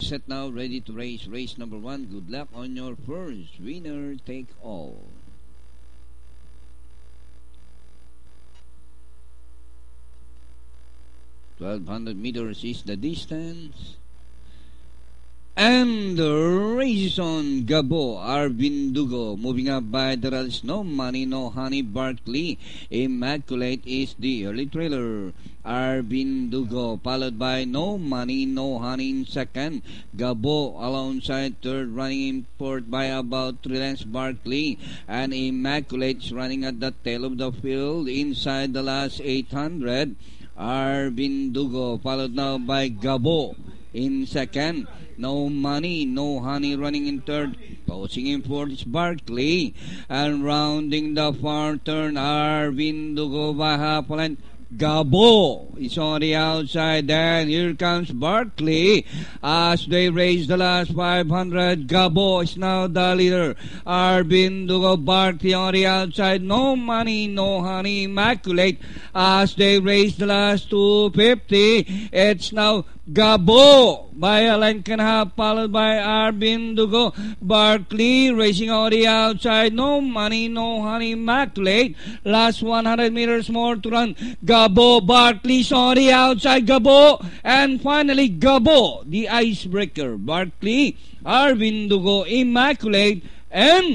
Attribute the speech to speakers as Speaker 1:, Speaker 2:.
Speaker 1: set now, ready to race. Race number 1. Good luck on your first. Winner take all. $1,200 is the distance. And the race is on. Gabo, Arvin Dugo, moving up by the rails. No Money, No Honey, Barkley. Immaculate is the early trailer. Arvin Dugo, followed by No Money, No Honey in second. Gabo alongside third, running in fourth by about 3 lengths. Barkley and Immaculate is running at the tail of the field inside the last 800. Arvin Dugo, followed now by Gabo in second. No Money, No Honey running in third. Closing in fourth is Barkley. And rounding the far turn, Arvin Dugo by half a length. Gabo is on the outside. Then here comes Barkley as they race the last 500. Gabo is now the leader. Arvin Dugo, Barkley on the outside. No Money, No Honey, Immaculate as they race the last 250. It's now Gabo by a length and a half, followed by Arvin Dugo. Barkley racing on the outside. No Money, No Honey, Immaculate. Last 100 meters more to run. Gabo, Barkley's on the outside. Gabo, and finally Gabo, the icebreaker. Barkley, Arvin Dugo, Immaculate, and